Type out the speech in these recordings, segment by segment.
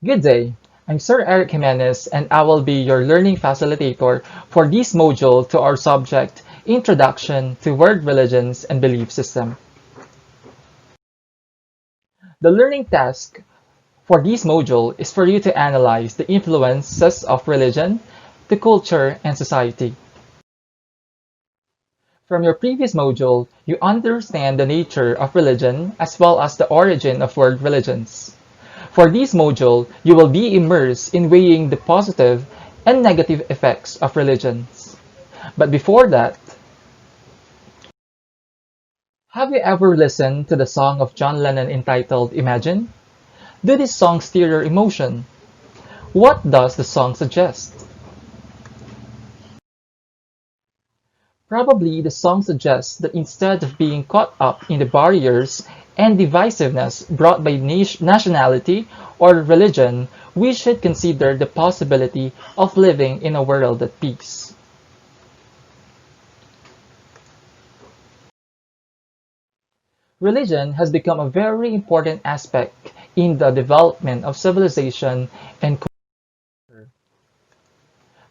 Good day, I'm Sir Eric Jimenez and I will be your learning facilitator for this module to our subject, Introduction to World Religions and Belief System. The learning task for this module is for you to analyze the influences of religion to culture and society. From your previous module, you understand the nature of religion as well as the origin of world religions. For this module, you will be immersed in weighing the positive and negative effects of religions. But before that, have you ever listened to the song of John Lennon entitled Imagine? Did this song stir your emotion? What does the song suggest? Probably the song suggests that instead of being caught up in the barriers and divisiveness brought by nationality or religion, we should consider the possibility of living in a world at peace. Religion has become a very important aspect in the development of civilization and culture.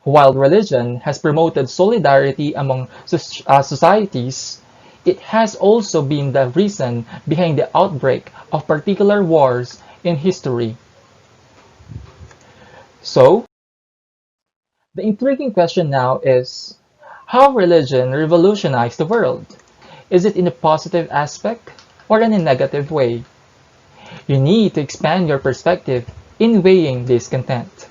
While religion has promoted solidarity among societies, it has also been the reason behind the outbreak of particular wars in history. So, the intriguing question now is, how religion revolutionized the world? Is it in a positive aspect or in a negative way? You need to expand your perspective in weighing this content.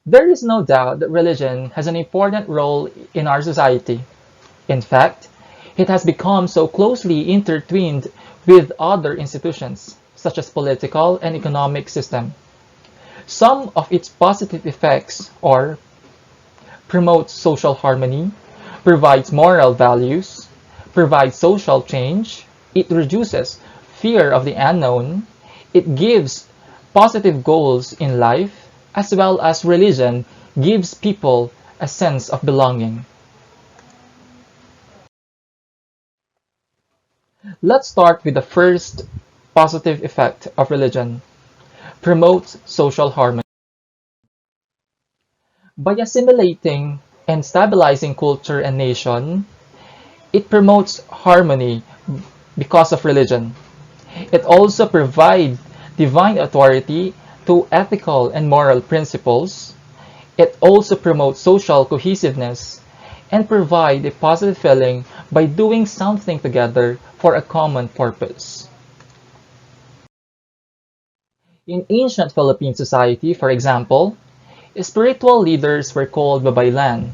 There is no doubt that religion has an important role in our society. In fact, it has become so closely intertwined with other institutions, such as political and economic system. Some of its positive effects are promotes social harmony, provides moral values, provides social change, it reduces fear of the unknown, it gives positive goals in life, as well as religion gives people a sense of belonging. Let's start with the first positive effect of religion. Promotes social harmony. By assimilating and stabilizing culture and nation, it promotes harmony because of religion. It also provides divine authority to ethical and moral principles. It also promotes social cohesiveness and provides a positive feeling by doing something together for a common purpose. In ancient Philippine society, for example, spiritual leaders were called babaylan,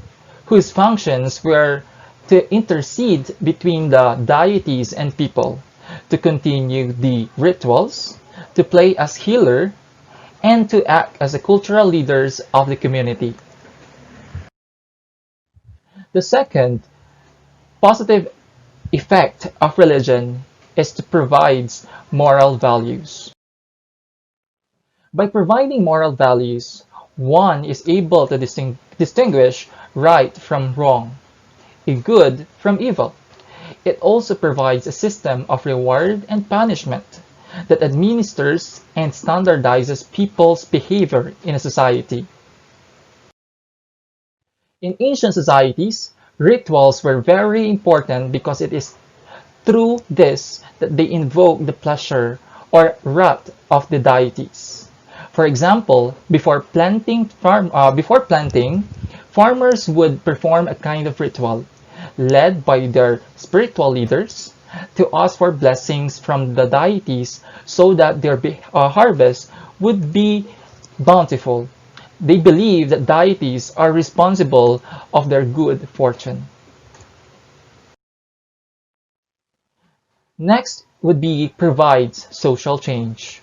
whose functions were to intercede between the deities and people, to continue the rituals, to play as healer, and to act as the cultural leaders of the community. The second positive effect of religion is to provide moral values. By providing moral values, one is able to distinguish right from wrong, a good from evil. It also provides a system of reward and punishment that administers and standardizes people's behavior in a society. In ancient societies, rituals were very important because it is through this that they invoke the pleasure or wrath of the deities. For example, before planting, farmers would perform a kind of ritual led by their spiritual leaders to ask for blessings from the deities so that their harvest would be bountiful. They believe that deities are responsible of their good fortune. Next would be provides social change.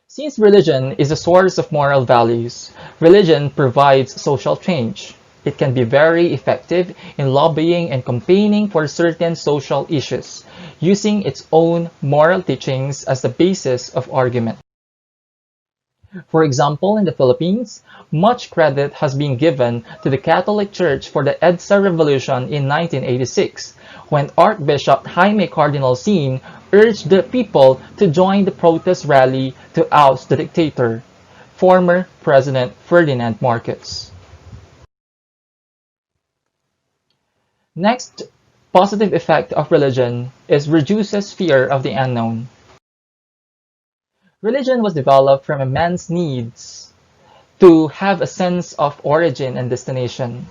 Since religion is a source of moral values, religion provides social change. It can be very effective in lobbying and campaigning for certain social issues, using its own moral teachings as the basis of argument. For example, in the Philippines, much credit has been given to the Catholic Church for the EDSA revolution in 1986, when Archbishop Jaime Cardinal Sin urged the people to join the protest rally to oust the dictator, former President Ferdinand Marcos. Next positive effect of religion is reduces fear of the unknown. Religion was developed from man's needs to have a sense of origin and destination.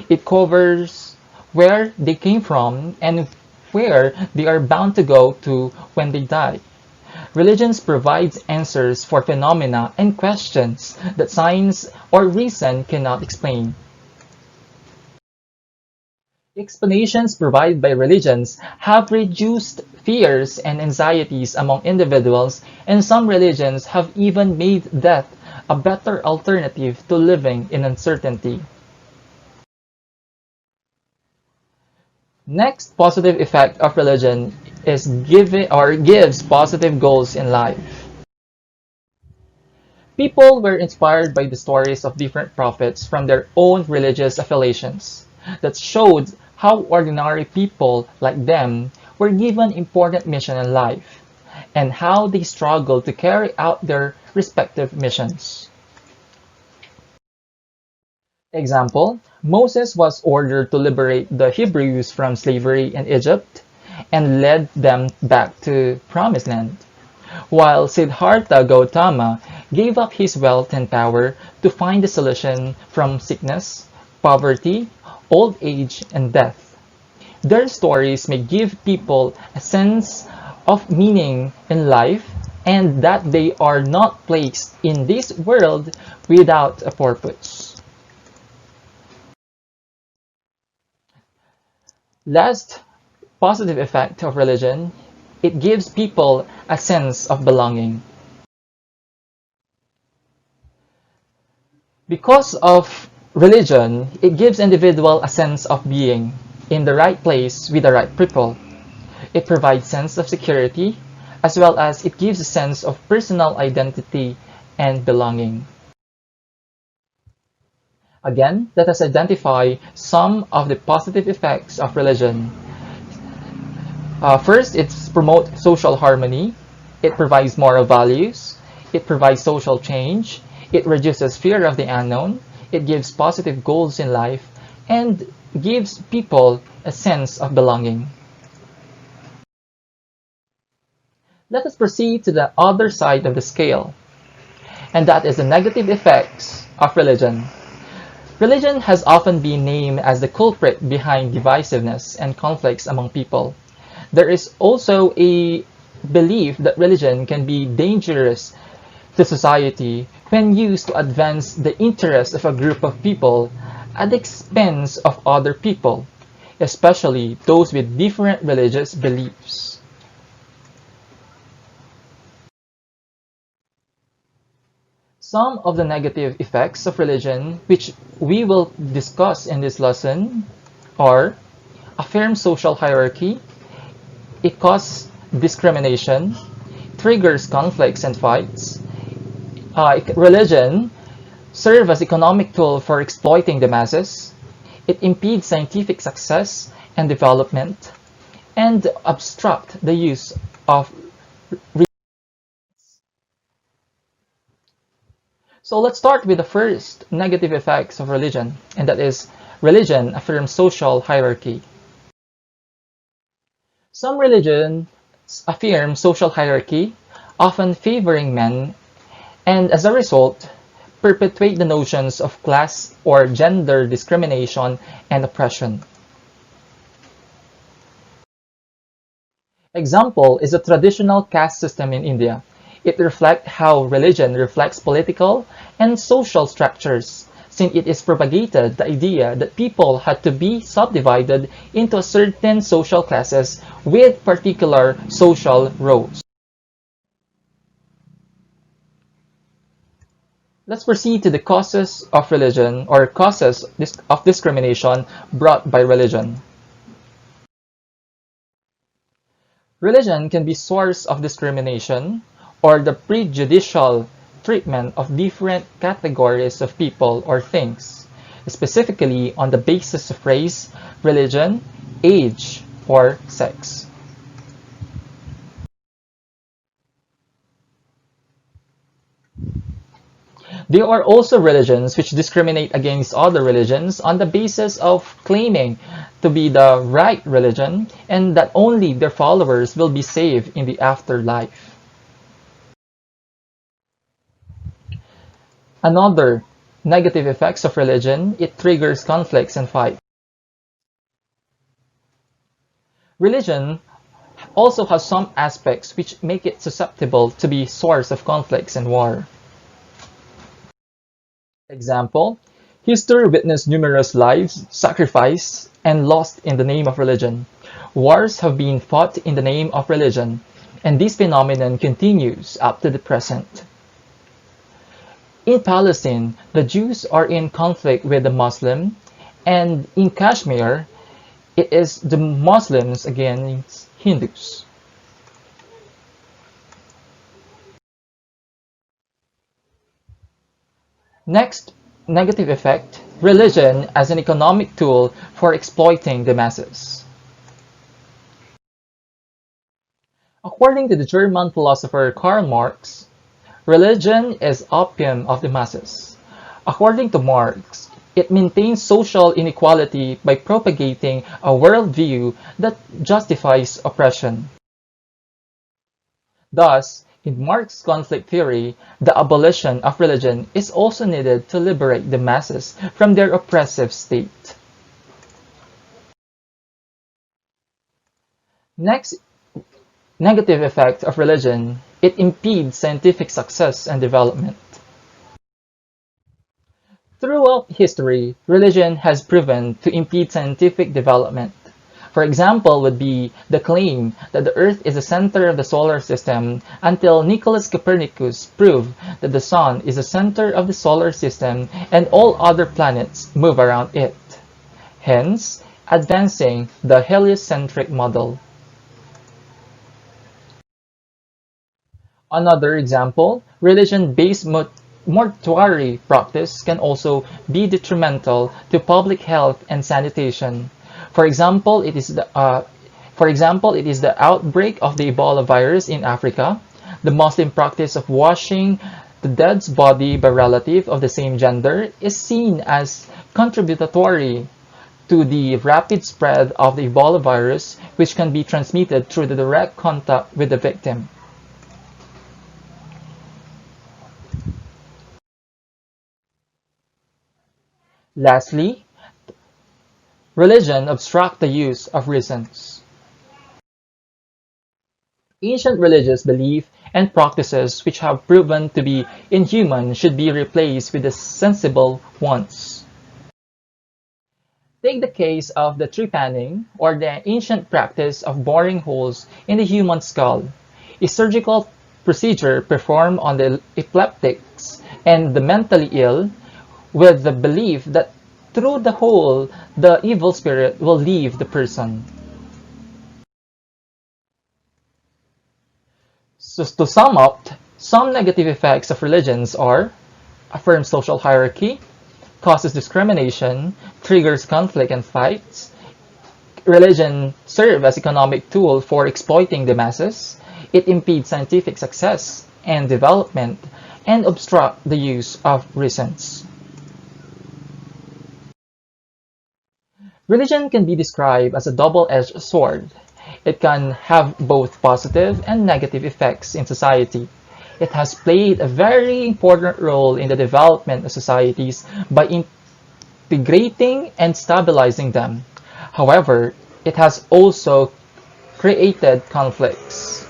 It covers where they came from and where they are bound to go to when they die. Religions provides answers for phenomena and questions that science or reason cannot explain. Explanations provided by religions have reduced fears and anxieties among individuals, and some religions have even made death a better alternative to living in uncertainty. Next positive effect of religion is gives positive goals in life. People were inspired by the stories of different prophets from their own religious affiliations that showed how ordinary people like them were given important mission in life and how they struggled to carry out their respective missions. Example, Moses was ordered to liberate the Hebrews from slavery in Egypt and led them back to Promised Land, while Siddhartha Gautama gave up his wealth and power to find the solution from sickness, poverty, old age, and death. Their stories may give people a sense of meaning in life and that they are not placed in this world without a purpose. Last positive effect of religion, it gives people a sense of belonging. Because of religion, it gives individual a sense of being in the right place with the right people. It provides sense of security as well as it gives a sense of personal identity and belonging. Again, let us identify some of the positive effects of religion. First, it promotes social harmony. It provides moral values. It provides social change. It reduces fear of the unknown. It gives positive goals in life and gives people a sense of belonging. Let us proceed to the other side of the scale, and that is the negative effects of religion. Religion has often been named as the culprit behind divisiveness and conflicts among people. There is also a belief that religion can be dangerous to society when used to advance the interests of a group of people at the expense of other people, especially those with different religious beliefs. Some of the negative effects of religion which we will discuss in this lesson are affirm social hierarchy, it causes discrimination, triggers conflicts and fights. Religion serves as economic tool for exploiting the masses. It impedes scientific success and development and obstruct the use of. So let's start with the first negative effects of religion, and that is religion affirms social hierarchy. Some religions affirm social hierarchy, often favoring men, and as a result, perpetuate the notions of class or gender discrimination and oppression. Example is the traditional caste system in India. It reflects how religion reflects political and social structures, since it is propagated the idea that people had to be subdivided into certain social classes with particular social roles. Let's proceed to the causes of religion or causes of discrimination brought by religion. Religion can be source of discrimination or the prejudicial treatment of different categories of people or things, specifically on the basis of race, religion, age, or sex. There are also religions which discriminate against other religions on the basis of claiming to be the right religion and that only their followers will be saved in the afterlife. Another negative effects of religion, it triggers conflicts and fights. Religion also has some aspects which make it susceptible to be source of conflicts and war. Example, history witnessed numerous lives sacrificed and lost in the name of religion. Wars have been fought in the name of religion, and this phenomenon continues up to the present. In Palestine, the Jews are in conflict with the Muslims, and in Kashmir, it is the Muslims against Hindus. Next negative effect, religion as an economic tool for exploiting the masses. According to the German philosopher Karl Marx, religion is opium of the masses. According to Marx, it maintains social inequality by propagating a worldview that justifies oppression. Thus, in Marx's conflict theory, the abolition of religion is also needed to liberate the masses from their oppressive state. Next negative effect of religion, it impedes scientific success and development. Throughout history, religion has proven to impede scientific development. For example would be the claim that the Earth is the center of the solar system until Nicholas Copernicus proved that the Sun is the center of the solar system and all other planets move around it, hence advancing the heliocentric model. Another example, religion-based mortuary practice can also be detrimental to public health and sanitation. For example, it is the outbreak of the Ebola virus in Africa. The Muslim practice of washing the dead's body by relative of the same gender is seen as contributory to the rapid spread of the Ebola virus, which can be transmitted through the direct contact with the victim. Lastly, religion obstructs the use of reasons. Ancient religious beliefs and practices which have proven to be inhuman should be replaced with the sensible ones. Take the case of the trepanning, or the ancient practice of boring holes in the human skull, a surgical procedure performed on the epileptics and the mentally ill, with the belief that through the hole, the evil spirit will leave the person. So to sum up, some negative effects of religions are: affirms social hierarchy, causes discrimination, triggers conflict and fights. Religion serves as economic tool for exploiting the masses. It impedes scientific success and development and obstructs the use of reasons. Religion can be described as a double-edged sword. It can have both positive and negative effects in society. It has played a very important role in the development of societies by integrating and stabilizing them. However, it has also created conflicts.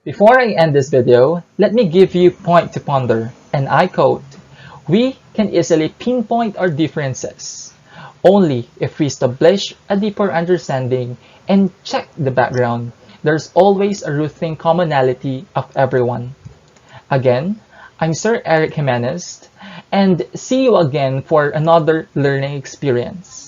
Before I end this video, let me give you a point to ponder, and I quote, "We can easily pinpoint our differences only if we establish a deeper understanding and check the background. There's always a rooting commonality of everyone." Again, I'm Sir Eric Jimenez, and see you again for another learning experience.